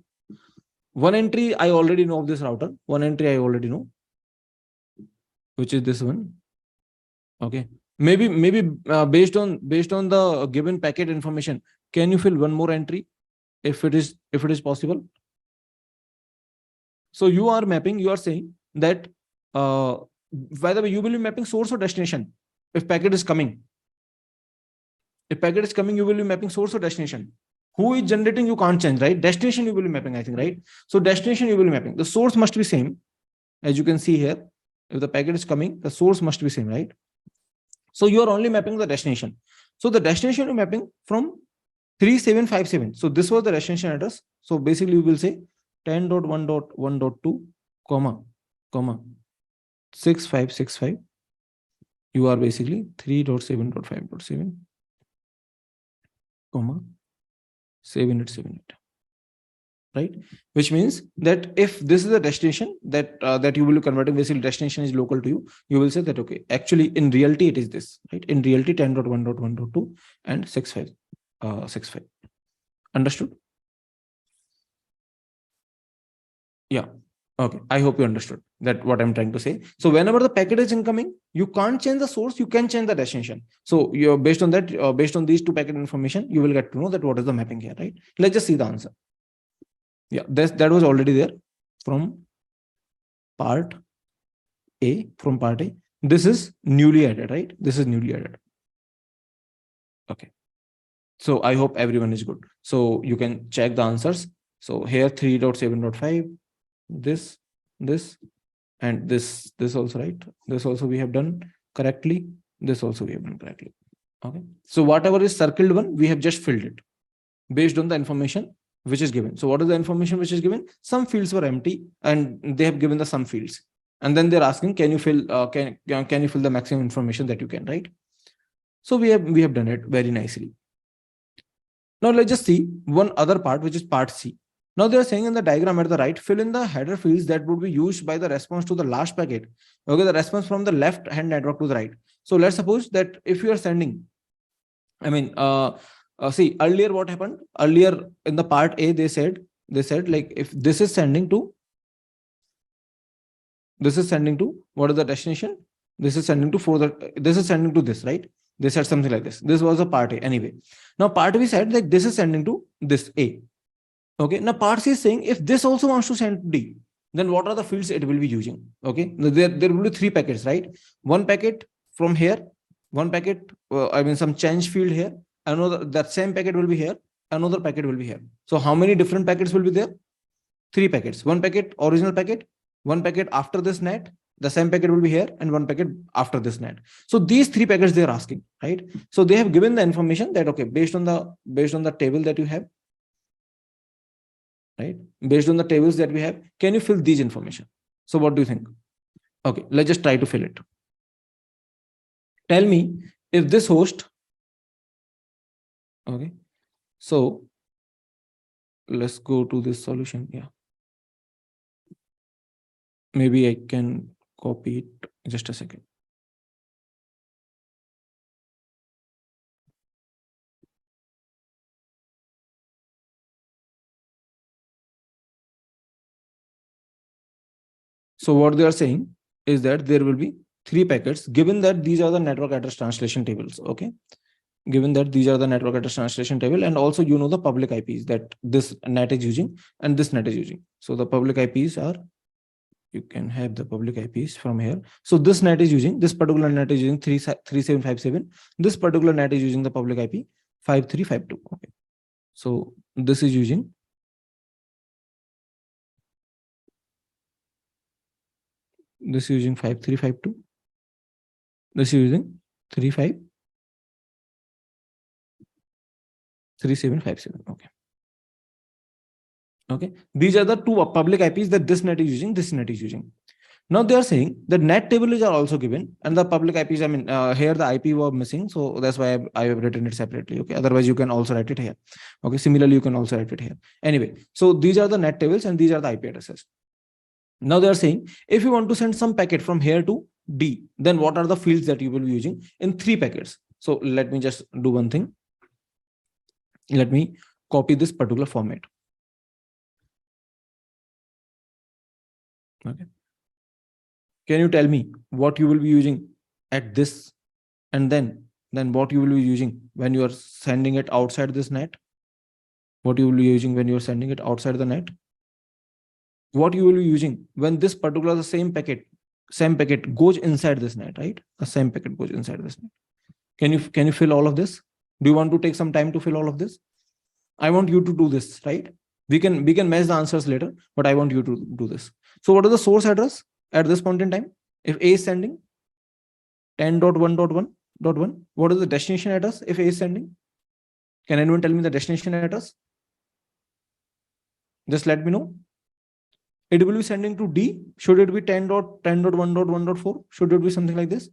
One entry I already know of this router. One entry I already know, which is this one. Okay. Maybe based on the given packet information, can you fill one more entry if it is possible? So you are mapping, you are saying that by the way, you will be mapping source or destination. If packet is coming, you will be mapping source or destination. Who is generating, you can't change, right? Destination you will be mapping, I think, right? So destination you will be mapping. The source must be same. As you can see here, if the packet is coming, the source must be same, right? So you are only mapping the destination. So the destination you're mapping from 3757. So this was the destination address. So basically you will say 10.1.1.2, comma 6565. You are basically 3.7.5.7, comma 7878. Right, which means that if this is the destination that that you will be converting, basically destination is local to you, you will say that okay, actually in reality it is this, right? In reality 10.1.1.2 and 6565. Understood? Yeah. Okay, I hope you understood that what I'm trying to say. So whenever the packet is incoming, you can't change the source, you can change the destination. So you're based on that, based on these two packet information, you will get to know that what is the mapping here, right? Let's just see the answer. Yeah, that was already there from part A. From part A, this is newly added, right? This is newly added. Okay, so I hope everyone is good. So you can check the answers. So here 3.7.5, this and this also, right? This also we have done correctly. This also we have done correctly. Okay, so whatever is circled one, we have just filled it based on the information which is given. So what is the information which is given? Some fields were empty and they have given the some fields, and then they're asking, can you fill can you fill the maximum information that you can, right? So we have done it very nicely. Now let's just see one other part, which is part C. Now they're saying in the diagram at the right, fill in the header fields that would be used by the response to the last packet. Okay, the response from the left hand network to the right. So let's suppose that if you are sending, I mean, see, earlier what happened? Earlier in the part A, they said like, if this is sending to, what is the destination? This is sending to this is sending to this, right? They said something like this. This was a part A anyway. Now part B said like this is sending to this A. Okay. Now part C is saying if this also wants to send to D, then what are the fields it will be using? Okay. There will be three packets, right? One packet from here, one packet, I mean some change field here, another, that same packet will be here, another packet will be here. So how many different packets will be there? Three packets. One packet, original packet, one packet after this net, the same packet will be here, and one packet after this net. So these three packets they are asking, right? So they have given the information that okay, based on the table that you have, right? Based on the tables that we have, can you fill these information? So what do you think? Okay, let's just try to fill it. Tell me if this host, okay, so let's go to this solution. Yeah. Maybe I can copy it. Just a second. So what they are saying is that there will be 3 packets, given that these are the network address translation tables. Okay. Given that these are the network address translation table, and also the public IPs that this NAT is using and this NAT is using. So the public IPs are, you can have the public IPs from here. So this NAT is using, this particular NAT is using 3757. This particular NAT is using the public IP 5352. Okay. So this is using this is using 5352. This is using 3757. Okay. Okay. These are the 2 public IPs that this NAT is using, this NAT is using. Now they are saying the NAT tables are also given, and the public IPs, I mean, here the IP were missing. So that's why I have written it separately. Okay. Otherwise, you can also write it here. Okay. Similarly, you can also write it here. Anyway, so these are the NAT tables and these are the IP addresses. Now they are saying, if you want to send some packet from here to D, then what are the fields that you will be using in 3 packets? So let me just do one thing. Let me copy this particular format. Okay. Can you tell me what you will be using at this, and then what you will be using when you are sending it outside this NAT? What you will be using when you are sending it outside the NAT? What you will be using when this particular the same packet goes inside this NAT, right? The same packet goes inside this NAT. Can you fill all of this? Do you want to take some time to fill all of this? I want you to do this, right? We can match the answers later, but I want you to do this. So what is the source address at this point in time? If A is sending 10.1.1.1, what is the destination address if A is sending? Can anyone tell me the destination address? Just let me know. It will be sending to D. Should it be 10.10.1.1.4? Should it be something like this?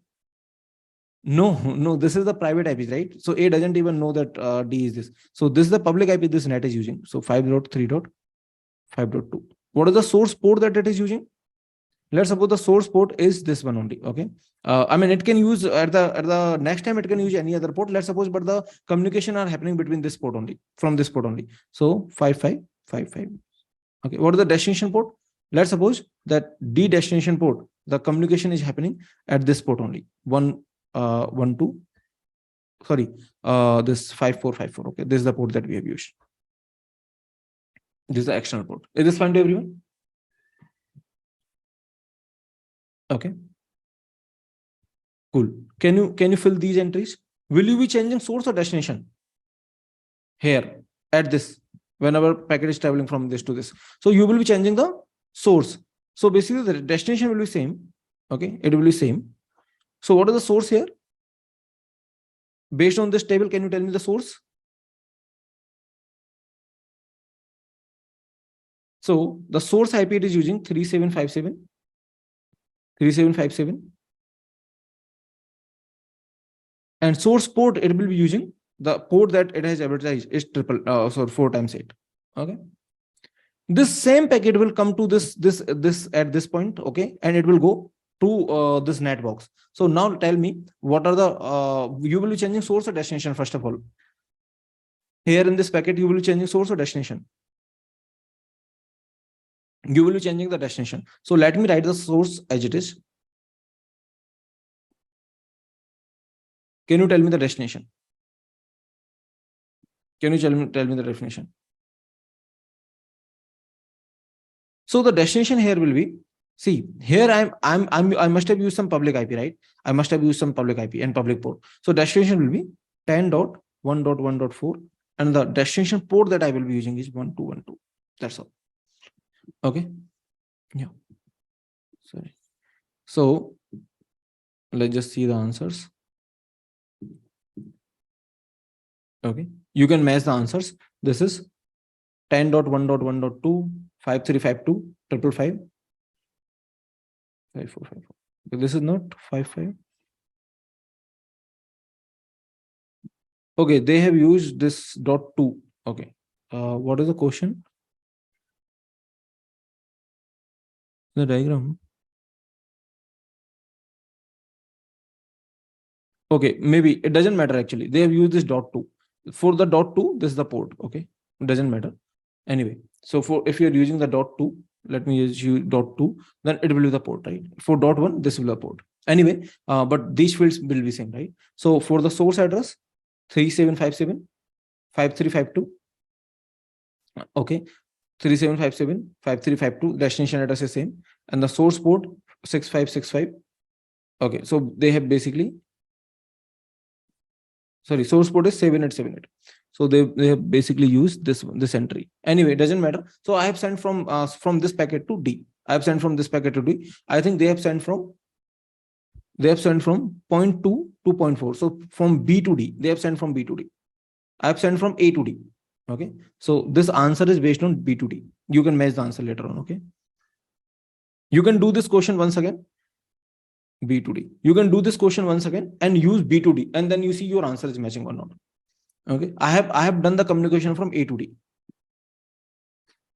No, this is the private IP, right? So A doesn't even know that D is this. So this is the public IP this NAT is using. So 5.3.5.2. What is the source port that it is using? Let's suppose the source port is this one only. Okay. I mean, it can use at the next time it can use any other port. Let's suppose, but the communication are happening between this port only, from this port only. So 5555. Okay. What is the destination port? Let's suppose that D destination port, the communication is happening at this port only. 112. Sorry, this 5454. Okay. This is the port that we have used. This is the external port. Is this fine to everyone? Okay. Cool. Can you fill these entries? Will you be changing source or destination here at this, whenever packet is traveling from this to this? So you will be changing the source. So basically the destination will be same. Okay. It will be same. So what is the source here? Based on this table, can you tell me the source? So the source IP it is using 3757. 3757. And source port it will be using the port that it has advertised is 4 times 8. Okay. This same packet will come to this at this point. Okay. And it will go to this NAT box. So now tell me, what are the you will be changing source or destination? First of all, here in this packet, you will be changing source or destination? You will be changing the destination. So let me write the source as it is. Can you tell me the destination? Can you tell me the definition? So the destination here will be, see here I must have used some public IP, right? I must have used some public IP and public port. So destination will be 10.1.1.4, and the destination port that I will be using is 1212. That's all. Okay. Yeah. Sorry. So let's just see the answers. Okay. You can match the answers. This is 10.1.1.2, 5352, 555, 5454. This is not 55. Okay, they have used this dot 2. Okay, What is the question? The diagram. Okay, maybe it doesn't matter actually. They have used this dot two. For the dot two, this is the port. Okay, it doesn't matter. Anyway, so for if you're using the dot two, let me use you dot two, then it will be the port, right? For dot one, this will be the port. Anyway, but these fields will be same, right? So for the source address, 3757 5352. Okay, 3757 5352. Destination address is same, and the source port 6565. Okay, so they have basically, sorry, source port is 7878. So they have basically used this entry. Anyway, it doesn't matter. So I have sent from this packet to D. I have sent from this packet to D. I think they have sent from 0.2 to 0.4. So from B to D, they have sent from B to D. I have sent from A to D. Okay. So this answer is based on B to D. You can match the answer later on. Okay. You can do this question once again. B to D. You can do this question once again and use B to D, and then you see your answer is matching or not. Okay. I have done the communication from A to D.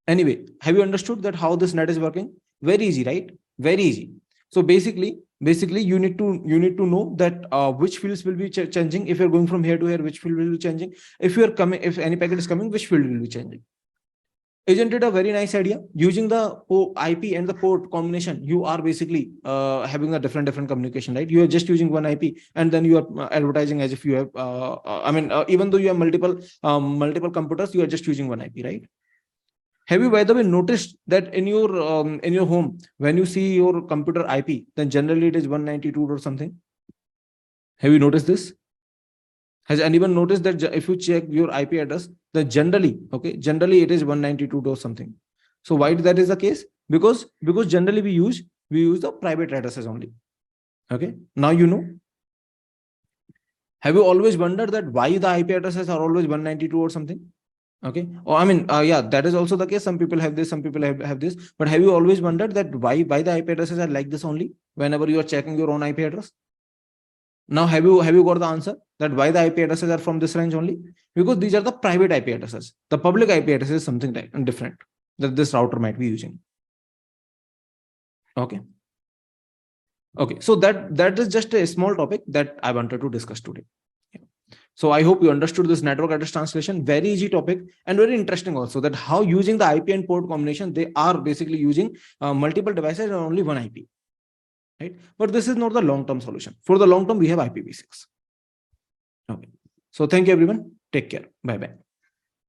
Anyway, have you understood that how this net is working? Very easy, right? Very easy. So basically you need to know that which fields will be changing. If you're going from here to here, which field will be changing? If you're coming, if any packet is coming, which field will be changing? Isn't it a very nice idea? Using the IP and the port combination, you are basically having a different communication, right? You are just using one IP, and then you are advertising as if you have. Even though you have multiple computers, you are just using one IP, right? Have you, by the way, noticed that in your home, when you see your computer IP, then generally it is 192 or something? Have you noticed this? Has anyone noticed that if you check your IP address, then generally it is 192 or something? So why that is the case? Because generally we use the private addresses only. Okay. Now you know. Have you always wondered that why the IP addresses are always 192 or something? Okay. Oh, yeah, that is also the case. Some people have this, some people have this. But have you always wondered that why the IP addresses are like this only whenever you are checking your own IP address? Now, have you got the answer that why the IP addresses are from this range only? Because these are the private IP addresses. The public IP address is something different that this router might be using. Okay. Okay. So that is just a small topic that I wanted to discuss today. So I hope you understood this network address translation. Very easy topic and very interesting also, that how using the IP and port combination, they are basically using multiple devices and only one IP. Right? But this is not the long-term solution. For the long term, we have IPv6. Okay. So thank you, everyone. Take care. Bye-bye.